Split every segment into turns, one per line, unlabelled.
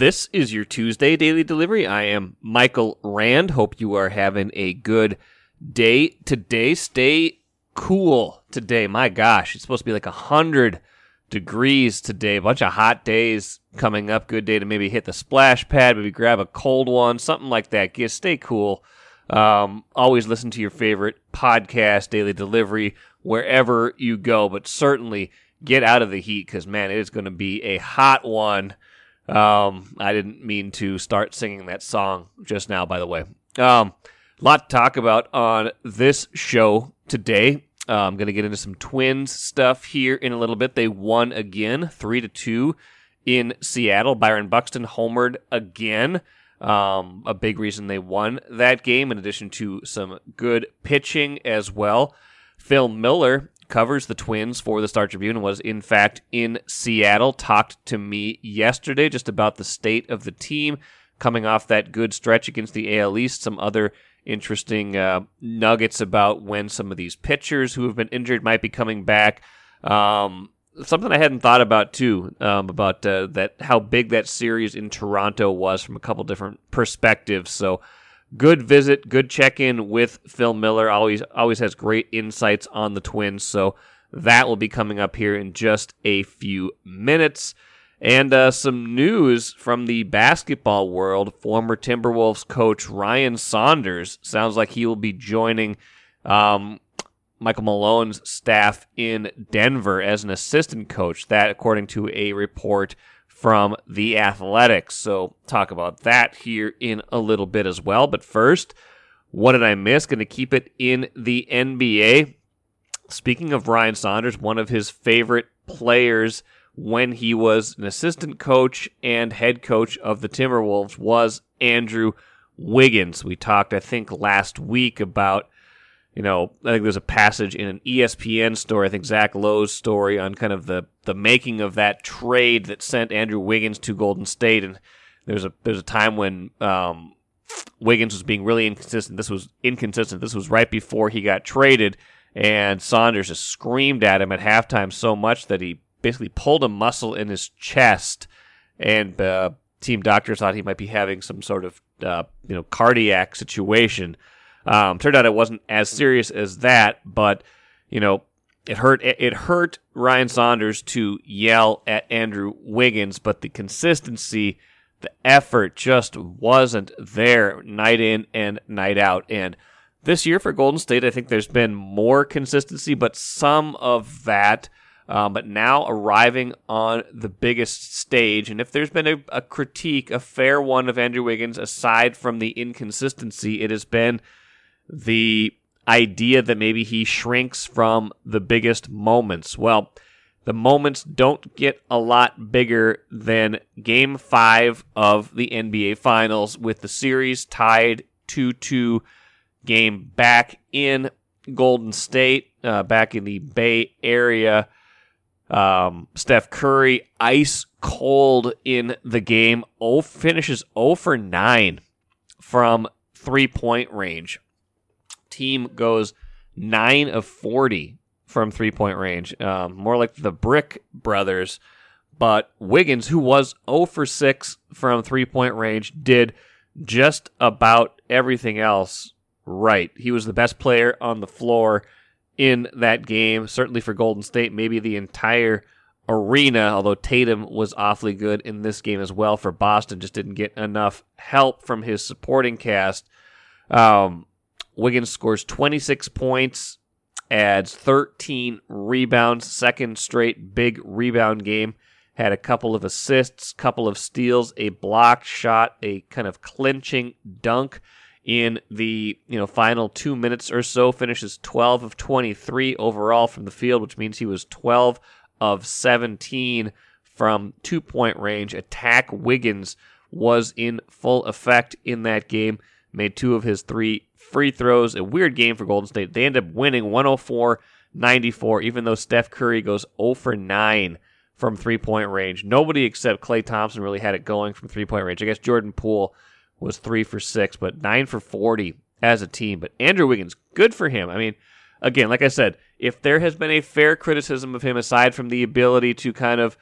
This is your Tuesday Daily Delivery. I am Michael Rand. Hope you are having a good day today. Stay cool today. My gosh, it's supposed to be like 100 degrees today. A bunch of hot days coming up. Good day to maybe hit the splash pad, maybe grab a cold one, something like that. Stay cool. Always listen to your favorite podcast, Daily Delivery, wherever you go. But certainly get out of the heat because, man, it is going to be a hot one. I didn't mean to start singing that song just now, by the way. Lot to talk about on this show today. I'm going to get into some Twins stuff here in a little bit. They won again, 3-2 in Seattle. Byron Buxton homered again. A big reason they won that game, in addition to some good pitching as well. Phil Miller covers the Twins for the Star Tribune and was, in fact, in Seattle. Talked to me yesterday just about the state of the team coming off that good stretch against the AL East. Some other interesting nuggets about when some of these pitchers who have been injured might be coming back. Something I hadn't thought about, too, about that how big that series in Toronto was from a couple different perspectives. So good visit, good check-in with Phil Miller. Always has great insights on the Twins, so that will be coming up here in just a few minutes. And some news from the basketball world. Former Timberwolves coach Ryan Saunders sounds like he will be joining Michael Malone's staff in Denver as an assistant coach. That, according to a report from The Athletic. So talk about that here in a little bit as well. But first, what did I miss? Going to keep it in the NBA. Speaking of Ryan Saunders, one of his favorite players when he was an assistant coach and head coach of the Timberwolves was Andrew Wiggins. We talked, I think, last week about, I think there's a passage in an ESPN story, I think Zach Lowe's story, on kind of the making of that trade that sent Andrew Wiggins to Golden State. And there's a time when Wiggins was being really inconsistent. This was right before he got traded, and Saunders just screamed at him at halftime so much that he basically pulled a muscle in his chest, and team doctors thought he might be having some sort of cardiac situation. Turned out it wasn't as serious as that, but it hurt Ryan Saunders to yell at Andrew Wiggins, but the consistency, the effort just wasn't there night in and night out. And this year for Golden State, I think there's been more consistency, but some of that, but now arriving on the biggest stage. And if there's been a critique, a fair one of Andrew Wiggins, aside from the inconsistency, it has been the idea that maybe he shrinks from the biggest moments. Well, the moments don't get a lot bigger than Game 5 of the NBA Finals, with the series tied 2-2 game back in Golden State, back in the Bay Area. Steph Curry, ice cold in the game, finishes 0 for 9 from three-point range. Team goes 9 of 40 from three-point range, more like the Brick Brothers. But Wiggins, who was 0 for 6 from three-point range, did just about everything else right. He was the best player on the floor in that game, certainly for Golden State, maybe the entire arena, although Tatum was awfully good in this game as well for Boston, just didn't get enough help from his supporting cast. Wiggins scores 26 points, adds 13 rebounds, second straight big rebound game, had a couple of assists, couple of steals, a blocked shot, a kind of clinching dunk in the final 2 minutes or so, finishes 12 of 23 overall from the field, which means he was 12 of 17 from two-point range. Attack Wiggins was in full effect in that game, made 2 of his 3 free throws. A weird game for Golden State. They end up winning 104-94, even though Steph Curry goes 0 for 9 from three-point range. Nobody except Klay Thompson really had it going from three-point range. I guess Jordan Poole was 3 for 6, but 9 for 40 as a team. But Andrew Wiggins, good for him. I mean, again, like I said, if there has been a fair criticism of him, aside from the ability to kind of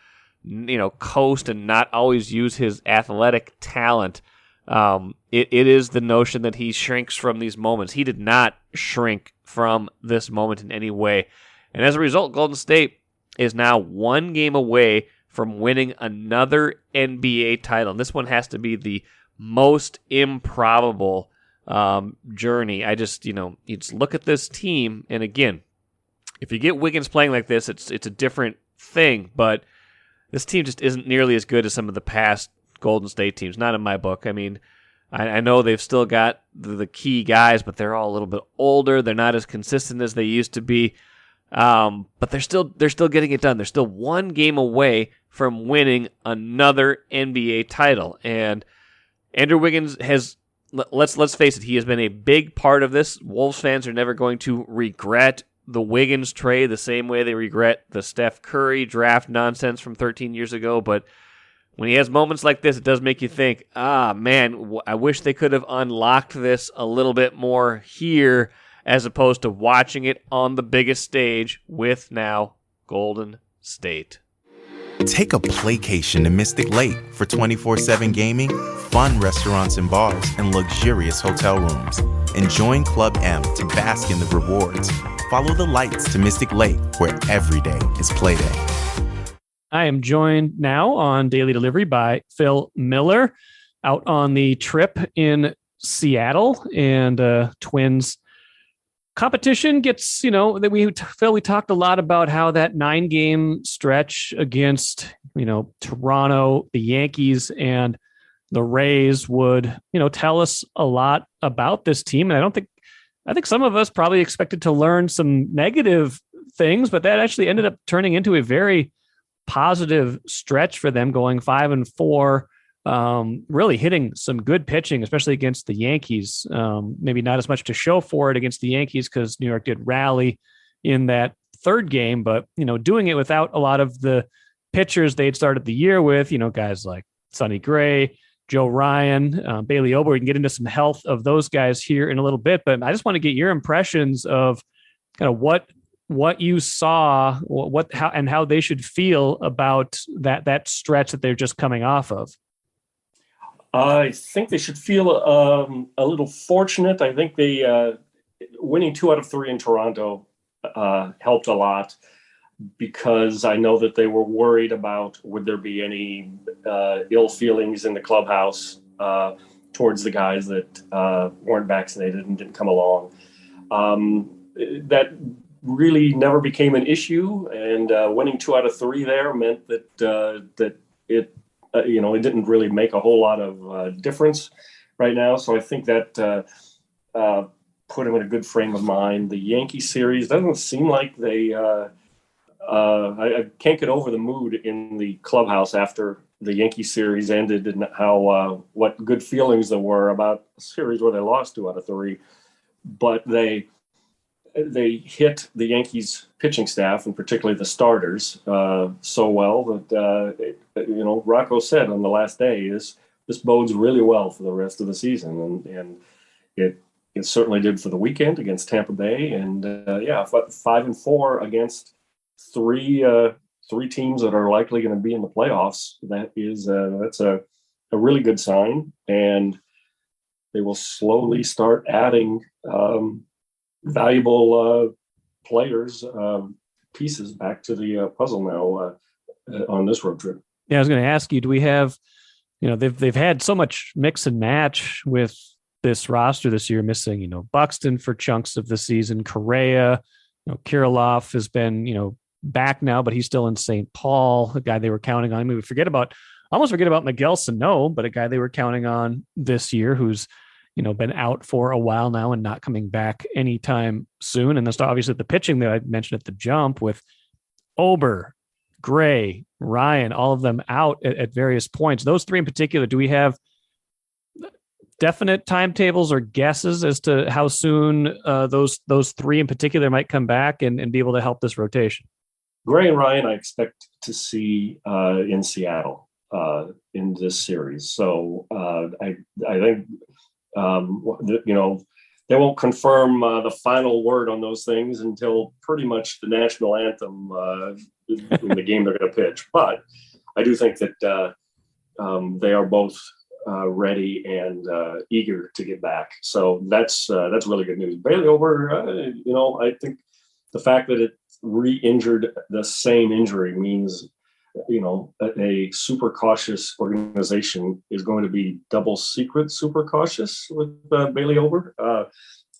coast and not always use his athletic talent. It is the notion that he shrinks from these moments. He did not shrink from this moment in any way. And as a result, Golden State is now one game away from winning another NBA title. And this one has to be the most improbable journey. You just look at this team, and again, if you get Wiggins playing like this, it's a different thing, but this team just isn't nearly as good as some of the past Golden State teams, not in my book. I mean, I know they've still got the key guys, but they're all a little bit older. They're not as consistent as they used to be, but they're still getting it done. They're still one game away from winning another NBA title, and Andrew Wiggins has. Let's face it, he has been a big part of this. Wolves fans are never going to regret the Wiggins trade the same way they regret the Steph Curry draft nonsense from 13 years ago, but when he has moments like this, it does make you think, man, I wish they could have unlocked this a little bit more here as opposed to watching it on the biggest stage with now Golden State.
Take a playcation to Mystic Lake for 24/7 gaming, fun restaurants and bars, and luxurious hotel rooms. And join Club M to bask in the rewards. Follow the lights to Mystic Lake, where every day is play day.
I am joined now on Daily Delivery by Phil Miller out on the trip in Seattle, and Twins competition gets, that we talked a lot about how that 9-game stretch against, Toronto, the Yankees, and the Rays would, tell us a lot about this team. And I think some of us probably expected to learn some negative things, but that actually ended up turning into a very positive stretch for them, going 5-4, really hitting some good pitching, especially against the Yankees. Maybe not as much to show for it against the Yankees because New York did rally in that third game, but, doing it without a lot of the pitchers they'd started the year with, guys like Sonny Gray, Joe Ryan, Bailey Ober. We can get into some health of those guys here in a little bit, but I just want to get your impressions of kind of what you saw, how they should feel about that stretch that they're just coming off of.
I think they should feel a little fortunate. I think they winning 2 out of 3 in Toronto helped a lot, because I know that they were worried about would there be any ill feelings in the clubhouse towards the guys that weren't vaccinated and didn't come along. That really never became an issue, and winning 2 out of 3 there meant that it it didn't really make a whole lot of difference right now. So I think that put him in a good frame of mind. The Yankee series doesn't seem like they. I can't get over the mood in the clubhouse after the Yankee series ended, and how what good feelings there were about a series where they lost 2 out of 3, but they hit the Yankees pitching staff, and particularly the starters, so well that, Rocco said on the last day this bodes really well for the rest of the season. And it certainly did for the weekend against Tampa Bay. And 5-4 against three teams that are likely going to be in the playoffs. That's a really good sign. And they will slowly start adding, valuable players, pieces back to the puzzle now on this road trip.
Yeah, I was going to ask you, do we have, they've had so much mix and match with this roster this year, missing, Buxton for chunks of the season, Correa, Kirilloff has been, back now, but he's still in St. Paul, a guy they were counting on. I mean, we almost forget about Miguel Sano, but a guy they were counting on this year who's, been out for a while now and not coming back anytime soon. And that's obviously the pitching that I mentioned at the jump with Ober, Gray, Ryan, all of them out at various points. Those 3 in particular, do we have definite timetables or guesses as to how soon those 3 in particular might come back and be able to help this rotation?
Gray and Ryan, I expect to see in Seattle in this series. So I think, they won't confirm the final word on those things until pretty much the national anthem in the game they're going to pitch. But I do think that they are both ready and eager to get back. So that's really good news. Bailey Ober, I think the fact that it re-injured the same injury means, a super cautious organization is going to be double secret super cautious with Bailey Ober.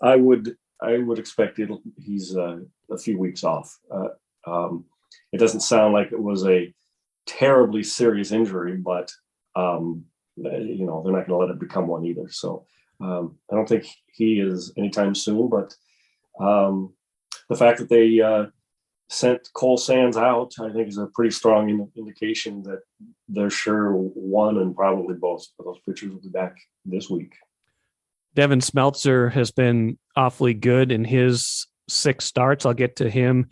I would expect he's a few weeks off. It doesn't sound like it was a terribly serious injury, but they're not going to let it become one either. So I don't think he is anytime soon. But the fact that they sent Cole Sands out, I think, is a pretty strong indication that they're sure one and probably both of those pitchers will be back this week.
Devin Smeltzer has been awfully good in his 6 starts. I'll get to him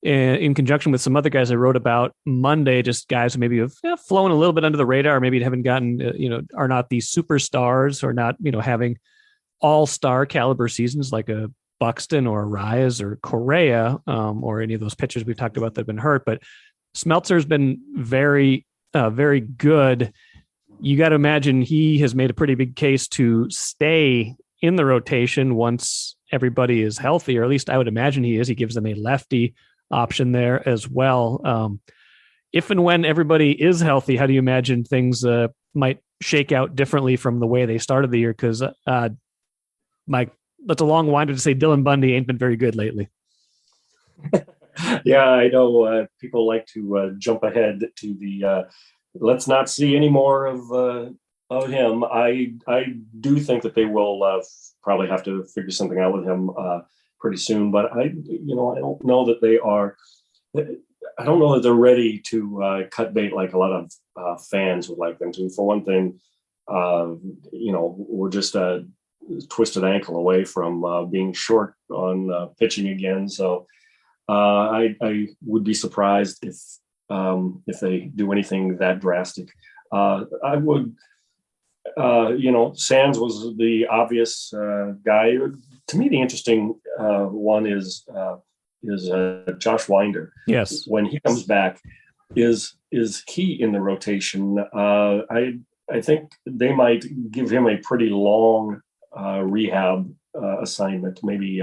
in conjunction with some other guys I wrote about Monday, just guys who maybe have flown a little bit under the radar, or maybe haven't gotten, are not these superstars, or not, having all-star caliber seasons like a Buxton or Arias or Correa, or any of those pitchers we've talked about that have been hurt. But Smeltzer's been very, very good. You got to imagine he has made a pretty big case to stay in the rotation once everybody is healthy, or at least I would imagine he is. He gives them a lefty option there as well. If and when everybody is healthy, how do you imagine things might shake out differently from the way they started the year? Because Mike, that's a long winder to say Dylan Bundy ain't been very good lately.
Yeah, I know people like to jump ahead to the let's not see any more of him. I do think that they will probably have to figure something out with him pretty soon. But I don't know that they are. I don't know that they're ready to cut bait like a lot of fans would like them to. For one thing, we're just a twisted ankle away from being short on pitching again. So I would be surprised if they do anything that drastic. I would, Sands was the obvious guy. To me, the interesting one is Josh Winder.
Yes,
when he comes back, is he in the rotation? I think they might give him a pretty long rehab assignment. Maybe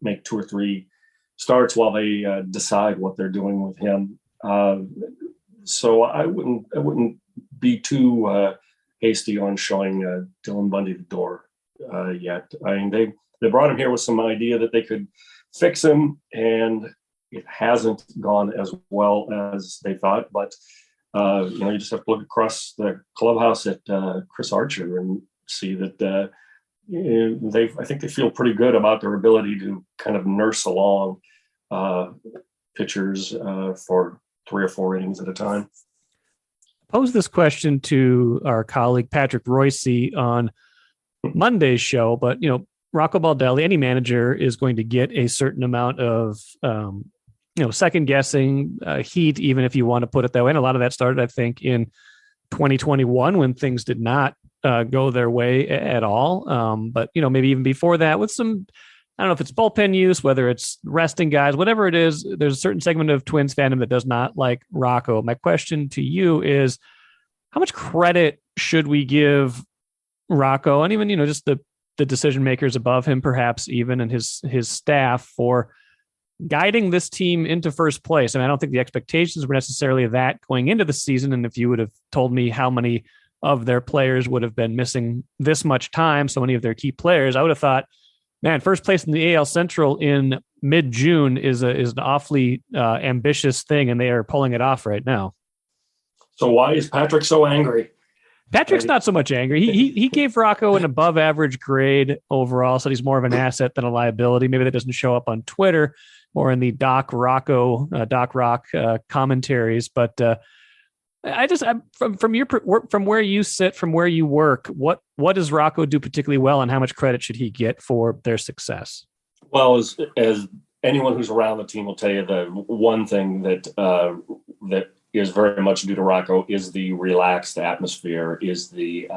make 2 or 3 starts while they decide what they're doing with him. So I wouldn't be too hasty on showing Dylan Bundy the door yet. I mean, they brought him here with some idea that they could fix him, and it hasn't gone as well as they thought. But you just have to look across the clubhouse at Chris Archer and see that I think they feel pretty good about their ability to kind of nurse along pitchers for 3 or 4 innings at a time.
Pose this question to our colleague Patrick Royce on Monday's show, but Rocco Baldelli, any manager, is going to get a certain amount of second guessing, heat, even if you want to put it that way. And a lot of that started, I think, in 2021 when things did not go their way at all. But maybe even before that, with some, I don't know if it's bullpen use, whether it's resting guys, whatever it is, there's a certain segment of Twins fandom that does not like Rocco. My question to you is, how much credit should we give Rocco, and even, just the decision makers above him, perhaps even, and his staff, for guiding this team into first place? I mean, I don't think the expectations were necessarily that going into the season. And if you would have told me how many of their players would have been missing this much time, so many of their key players, I would have thought, man, first place in the AL Central in mid-June is an awfully ambitious thing, and they are pulling it off right now.
So why is Patrick so angry?
Patrick's not so much angry. He gave Rocco an above average grade overall, said he's more of an asset than a liability. Maybe that doesn't show up on Twitter or in the Doc Rock commentaries, but from where you sit, from where you work, what does Rocco do particularly well, and how much credit should he get for their success?
Well, as anyone who's around the team will tell you, the one thing that is very much due to Rocco is the relaxed atmosphere, is the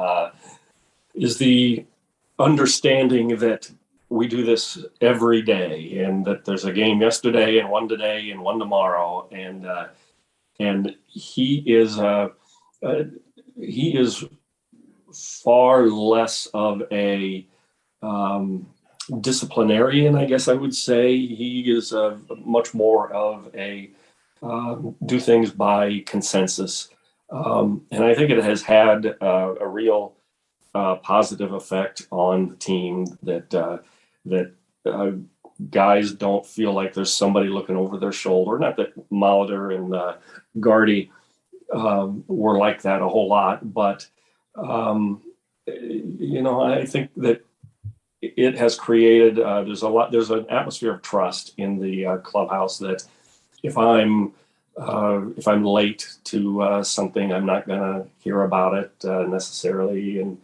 understanding that we do this every day, and that there's a game yesterday and one today and one tomorrow, and and he is far less of a disciplinarian, I guess I would say. He is much more of a do things by consensus. And I think it has had a real positive effect on the team that guys don't feel like there's somebody looking over their shoulder. Not that Molitor and Gardy were like that a whole lot, but I think that it has created there's an atmosphere of trust in the clubhouse that if I'm late to something, I'm not going to hear about it necessarily. And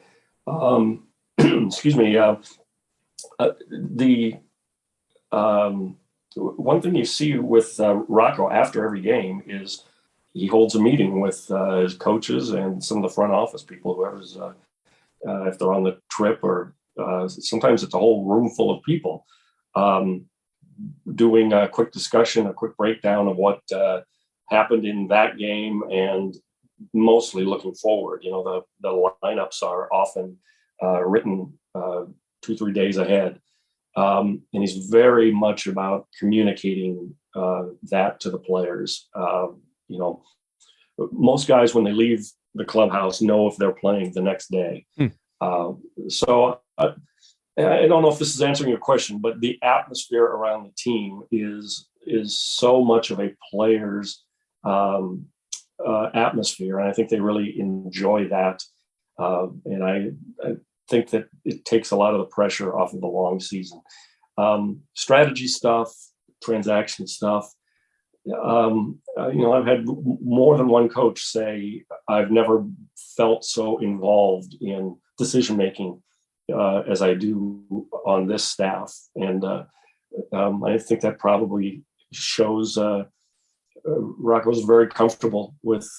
excuse me, the one thing you see with Rocco after every game is he holds a meeting with his coaches and some of the front office people, whoever's if they're on the trip, or sometimes it's a whole room full of people, doing a quick discussion, a quick breakdown of what happened in that game, and mostly looking forward. The lineups are often written 2-3 days ahead. And he's very much about communicating that to the players. Most guys, when they leave the clubhouse, know if they're playing the next day. So I don't know if this is answering your question, but the atmosphere around the team is so much of a player's atmosphere, and I think they really enjoy that. And I think that it takes a lot of the pressure off of the long season. Strategy stuff, transaction stuff. I've had more than one coach say, I've never felt so involved in decision making as I do on this staff. And I think that probably shows Rocco's very comfortable with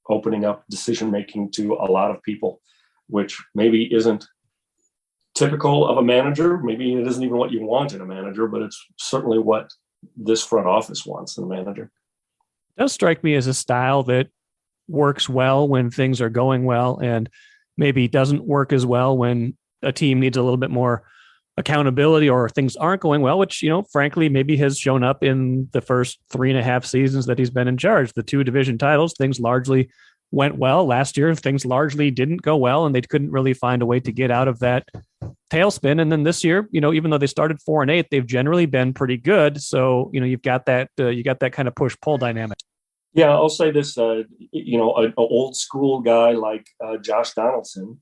opening up decision making to a lot of people, which maybe isn't typical of a manager. Maybe it isn't even what you want in a manager, but it's certainly what this front office wants in a manager.
It does strike me as a style that works well when things are going well, and maybe doesn't work as well when a team needs a little bit more accountability or things aren't going well, which, frankly, maybe has shown up in the first 3.5 seasons that he's been in charge. The 2 division titles, things largely went well. Last year, things largely didn't go well, and they couldn't really find a way to get out of that tailspin. And then this year, even though they started 4-8, they've generally been pretty good. So, you've got that kind of push-pull dynamic.
Yeah, I'll say this, an old school guy like Josh Donaldson,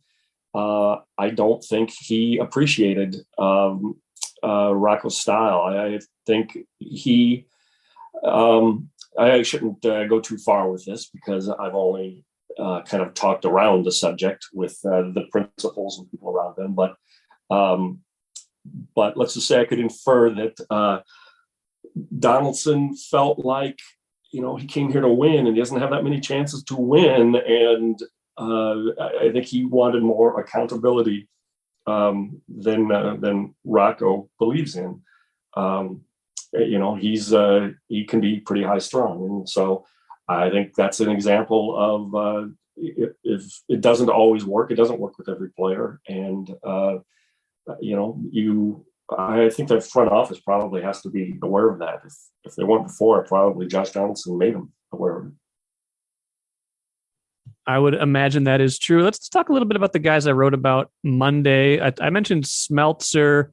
I don't think he appreciated Rocco's style. I think I shouldn't go too far with this because I've only kind of talked around the subject with the principals and people around them. But let's just say I could infer that Donaldson felt like, he came here to win and he doesn't have that many chances to win. And I think he wanted more accountability than Rocco believes in. He can be pretty high strung. And so I think that's an example of if it doesn't always work, it doesn't work with every player. And, I think the front office probably has to be aware of that. If they weren't before, probably Josh Donaldson made them aware of it.
I would imagine that is true. Let's talk a little bit about the guys I wrote about Monday. I mentioned Smeltzer.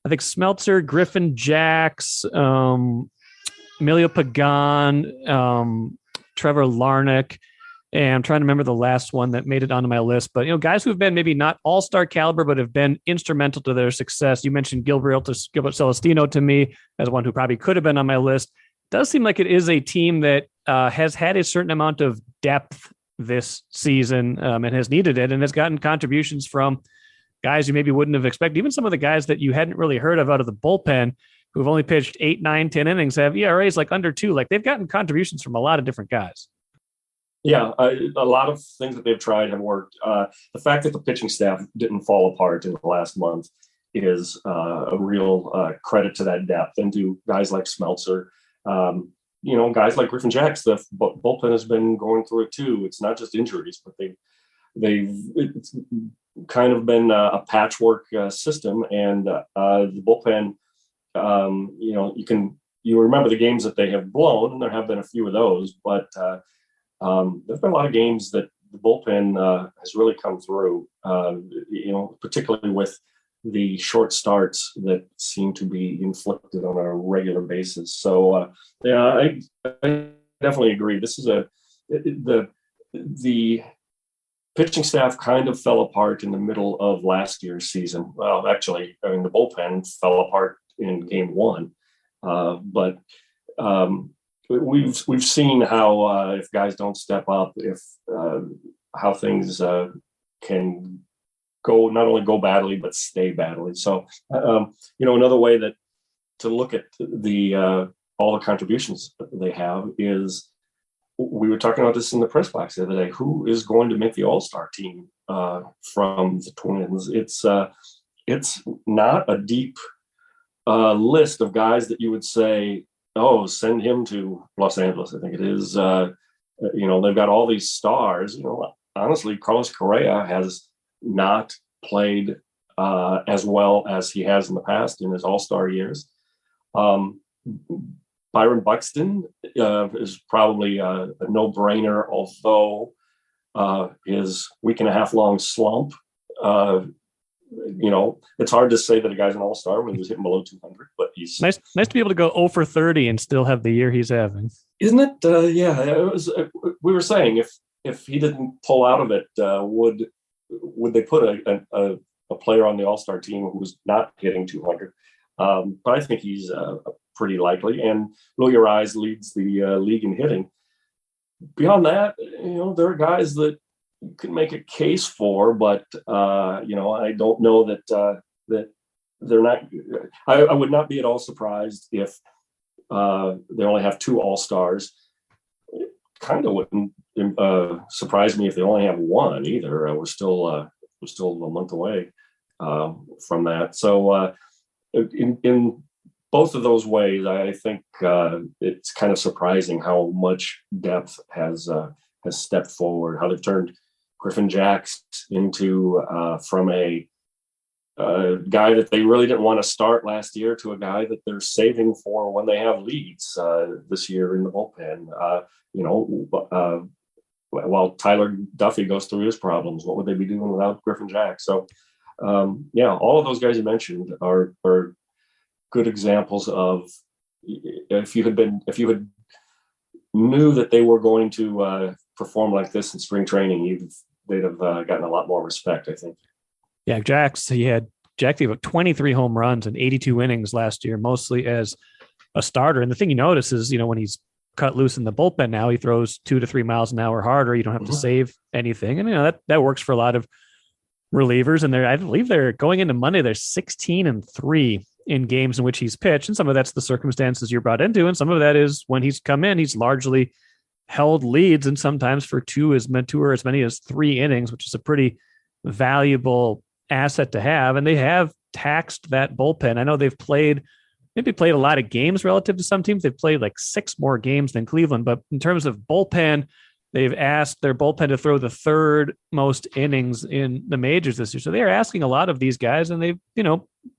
I think Smeltzer, Griffin Jacks, Emilio Pagan, Trevor Larnach, and I'm trying to remember the last one that made it onto my list. But, guys who have been maybe not all-star caliber, but have been instrumental to their success. You mentioned Gilbert Celestino to me as one who probably could have been on my list. It does seem like it is a team that has had a certain amount of depth this season and has needed it, and has gotten contributions from guys you maybe wouldn't have expected. Even some of the guys that you hadn't really heard of out of the bullpen who've only pitched 8, 9, 10 innings have ERAs like under 2. Like, they've gotten contributions from a lot of different guys.
Yeah, a lot of things that they've tried have worked. The fact that the pitching staff didn't fall apart in the last month is a real credit to that depth and to guys like Smeltzer. guys like Griffin Jacks, the bullpen has been going through it too. It's not just injuries, but it's kind of been a patchwork system, and the bullpen. You remember the games that they have blown, and there have been a few of those, but there's been a lot of games that the bullpen has really come through. Particularly with the short starts that seem to be inflicted on a regular basis. So I definitely agree. This is the pitching staff kind of fell apart in the middle of last year's season. Well, actually, the bullpen fell apart in game one, but we've seen how if guys don't step up, if how things can go, not only go badly but stay badly. So another way that to look at the all the contributions that they have is, we were talking about this in the press box the other day, who is going to make the All-Star team from the Twins. It's not a deep list of guys that you would say, oh, send him to Los Angeles. I think it is, they've got all these stars. Honestly, Carlos Correa has not played as well as he has in the past in his All-Star years. Byron Buxton is probably a no-brainer, although his week and a half long slump, it's hard to say that a guy's an all-star when he was hitting below 200, but he's
nice to be able to go 0 for 30 and still have the year he's having.
Isn't it? Yeah, it was. We were saying if he didn't pull out of it, would they put a player on the all-star team who was not hitting 200? But I think he's pretty likely. And Louis Arise leads the league in hitting. Beyond that, there are guys that you can make a case for, but I don't know that they're not. I would not be at all surprised if they only have 2 all-stars. It kind of wouldn't surprise me if they only have 1 either. We're still a month away from that. So in both of those ways, I think it's kind of surprising how much depth has stepped forward, how they've turned Griffin Jacks into from a guy that they really didn't want to start last year to a guy that they're saving for when they have leads this year in the bullpen. While Tyler Duffy goes through his problems, what would they be doing without Griffin Jacks? So, all of those guys you mentioned are good examples of, if you had knew that they were going to perform like this in spring training, they'd have gotten a lot more respect, I think.
Yeah, Jack gave up 23 home runs and 82 innings last year, mostly as a starter. And the thing you notice is, when he's cut loose in the bullpen now, he throws 2 to 3 miles an hour harder. You don't have to save anything. And, that works for a lot of relievers. And I believe they're going into Monday, they're 16-3 in games in which he's pitched. And some of that's the circumstances you're brought into. And some of that is when he's come in, he's largely held leads, and sometimes for 2 as many as 3 innings, which is a pretty valuable asset to have. And they have taxed that bullpen. I know they've played a lot of games relative to some teams. They've played like 6 more games than Cleveland, but in terms of bullpen, they've asked their bullpen to throw the 3rd most innings in the majors this year. So they're asking a lot of these guys, and they've,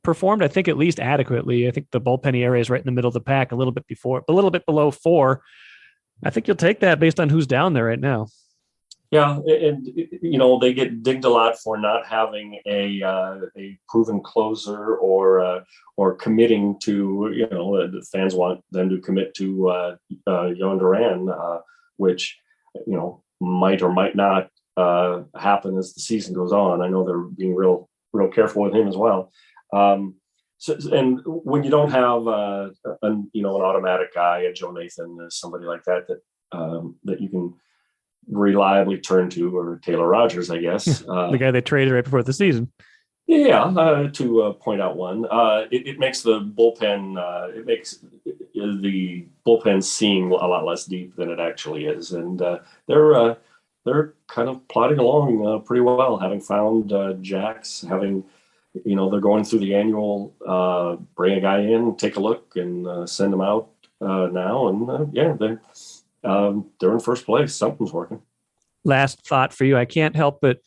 performed, I think, at least adequately. I think the bullpen area is right in the middle of the pack, a little bit below 4. I think you'll take that based on who's down there right now.
Yeah, and they get dinged a lot for not having a proven closer or committing to, the fans want them to commit to Yohan Duran, which might or might not happen as the season goes on. I know they're being real careful with him as well. And when you don't have an automatic guy, a Joe Nathan, somebody like that you can reliably turn to, or Taylor Rogers, I guess.
The guy they traded right before the season.
Yeah, to point out one, it makes the bullpen. It makes the bullpen seem a lot less deep than it actually is, and they're kind of plodding along pretty well, having found Jacks, having. They're going through the annual, bring a guy in, take a look, and send him out now, and they're in first place. Something's working.
Last thought for you. I can't help but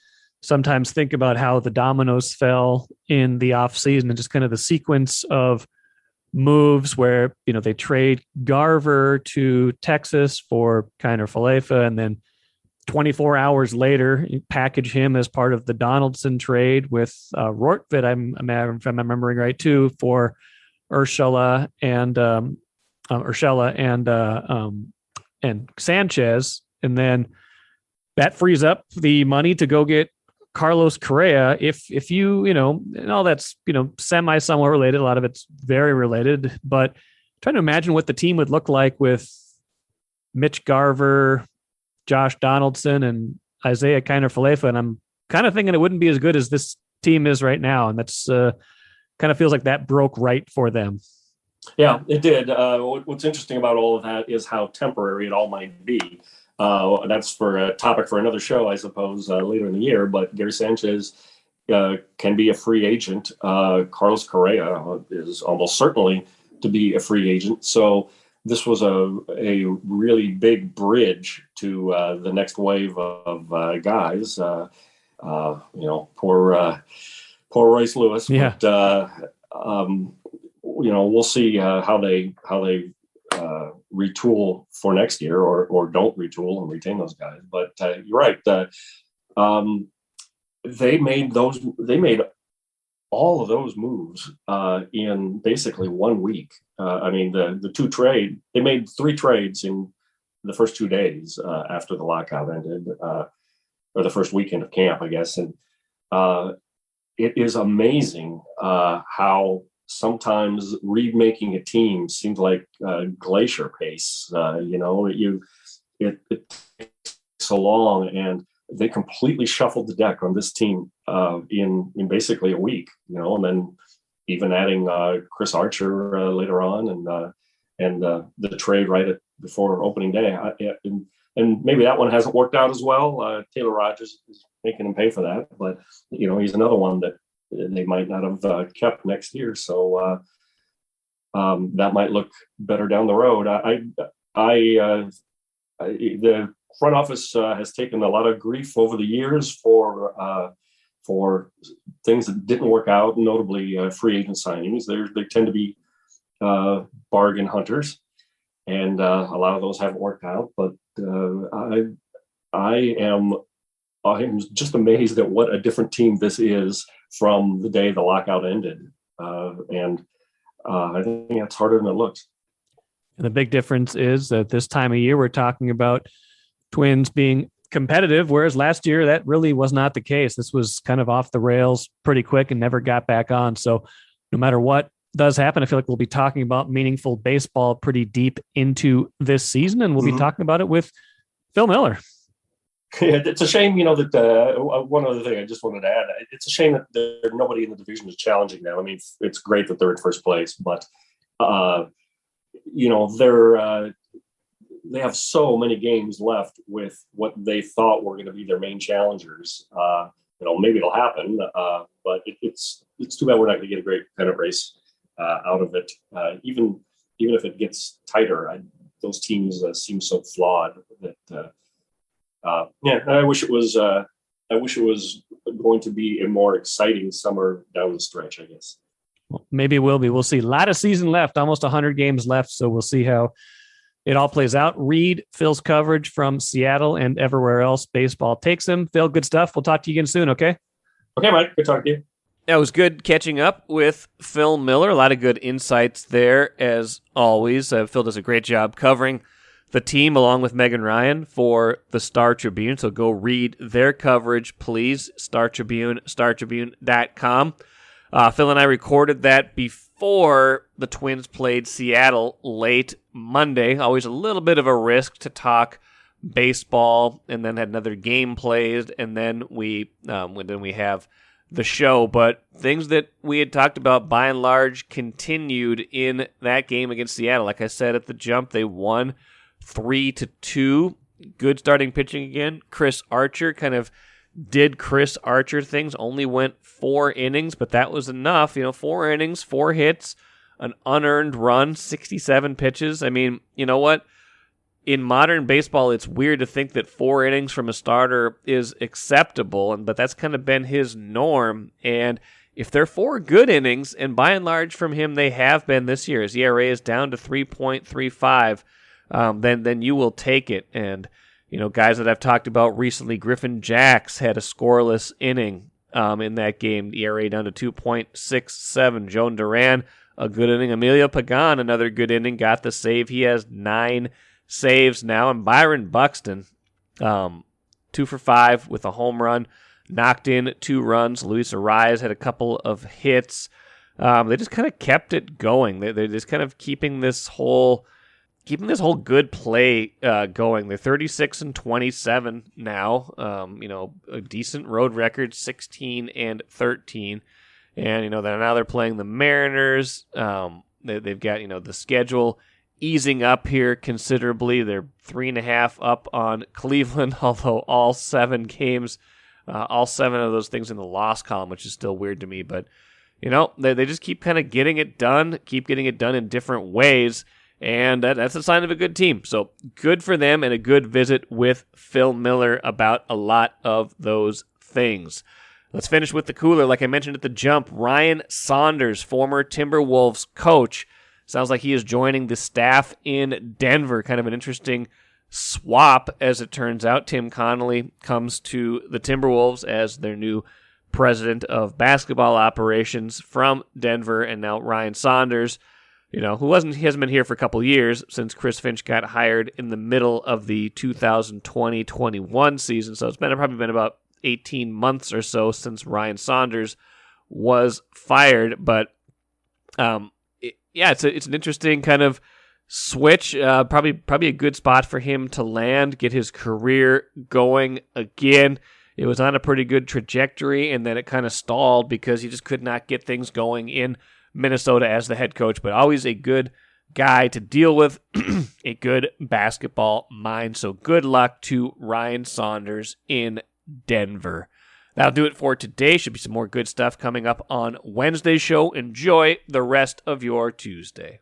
sometimes think about how the dominoes fell in the offseason and just kind of the sequence of moves where, they trade Garver to Texas for Kiner Falefa, and then 24 hours later, you package him as part of the Donaldson trade with Rortvit, if I'm remembering right, too, for Urshela and Sanchez. And then that frees up the money to go get Carlos Correa. If you, and all that's, somewhat related. A lot of it's very related, but trying to imagine what the team would look like with Mitch Garver, Josh Donaldson, and Isaiah Kiner Falefa. And I'm kind of thinking it wouldn't be as good as this team is right now. And that's kind of feels like that broke right for them.
Yeah, it did. What's interesting about all of that is how temporary it all might be. That's for a topic for another show, I suppose, later in the year. But Gary Sanchez can be a free agent. Carlos Correa is almost certainly to be a free agent. So this was a really big bridge to the next wave of guys. Poor Royce Lewis.
Yeah.
But we'll see how they retool for next year, or don't retool and retain those guys. But you're right. They made all of those moves in basically 1 week. They made 3 trades in the first 2 days after the lockout ended, or the first weekend of camp, I guess. And it is amazing how sometimes remaking a team seems like glacier pace. It takes so long, and they completely shuffled the deck on this team in basically a week. And then even adding Chris Archer later on, and the trade right before opening day, and maybe that one hasn't worked out as well. Taylor Rogers is making him pay for that, but he's another one that they might not have kept next year. So that might look better down the road. The front office has taken a lot of grief over the years for things that didn't work out, notably free agent signings. They tend to be bargain hunters, and a lot of those haven't worked out. But I am just amazed at what a different team this is from the day the lockout ended. And I think that's harder than it looks.
And the big difference is that this time of year, we're talking about Twins being competitive, whereas last year that really was not the case. This was kind of off the rails pretty quick and never got back on. So no matter what does happen, I feel like we'll be talking about meaningful baseball pretty deep into this season, and we'll be talking about it with Phil Miller.
Yeah, it's a shame, that one other thing I just wanted to add. It's a shame that nobody in the division is challenging them. I mean, it's great that they're in first place, but they have so many games left with what they thought were going to be their main challengers. Maybe it'll happen, but it's too bad we're not going to get a great pennant race out of it. Even if it gets tighter, those teams seem so flawed that. I wish it was going to be a more exciting summer down the stretch, I guess.
Well, maybe it will be. We'll see. A lot of season left, almost 100 games left. So we'll see how it all plays out. Read Phil's coverage from Seattle and everywhere else baseball takes him. Phil, good stuff. We'll talk to you again soon. Okay.
Okay, Mike. Good talking to you.
It was good catching up with Phil Miller. A lot of good insights there, as always. Phil does a great job covering the team along with Megan Ryan for the Star Tribune. So go read their coverage, please. Star Tribune, startribune.com. Phil and I recorded that before the Twins played Seattle late Monday. Always a little bit of a risk to talk baseball, and then had another game played, and then we have the show. But things that we had talked about by and large continued in that game against Seattle. Like I said at the jump, they won 3-2. Good starting pitching again. Chris Archer kind of did Chris Archer things. Only went 4 innings, but that was enough. 4 innings, 4 hits, an unearned run, 67 pitches. I mean, you know what? In modern baseball, it's weird to think that 4 innings from a starter is acceptable, but that's kind of been his norm. And if they're 4 good innings, and by and large from him they have been this year, his ERA is down to 3.35, then you will take it. And, you know, guys that I've talked about recently, Griffin Jax had a scoreless inning in that game, the ERA down to 2.67. Joan Duran, a good inning. Emilio Pagan, another good inning, got the save. He has 9 saves now. And Byron Buxton, 2 for 5 with a home run, knocked in 2 runs. Luis Arias had a couple of hits. They just kind of kept it going. They're just kind of keeping this whole good play going. They're 36-27 now. You know, a decent road record, 16-13. And, you know, now they're playing the Mariners. They've got, you know, the schedule easing up here considerably. They're 3.5 up on Cleveland, although all 7 games, all 7 of those things in the loss column, which is still weird to me. But, you know, they just keep kind of getting it done in different ways. And that's a sign of a good team. So good for them, and a good visit with Phil Miller about a lot of those things. Let's finish with the cooler. Like I mentioned at the jump, Ryan Saunders, former Timberwolves coach, sounds like he is joining the staff in Denver. Kind of an interesting swap, as it turns out. Tim Connolly comes to the Timberwolves as their new president of basketball operations from Denver, and now Ryan Saunders, you know, he hasn't been here for a couple years since Chris Finch got hired in the middle of the 2020-21 season. So it's probably been about 18 months or so since Ryan Saunders was fired. But it's an interesting kind of switch. Probably a good spot for him to land, get his career going again. It was on a pretty good trajectory, and then it kind of stalled because he just could not get things going in Minnesota as the head coach, but always a good guy to deal with, a good basketball mind. So good luck to Ryan Saunders in Denver. That'll do it for today. Should be some more good stuff coming up on Wednesday's show. Enjoy the rest of your Tuesday.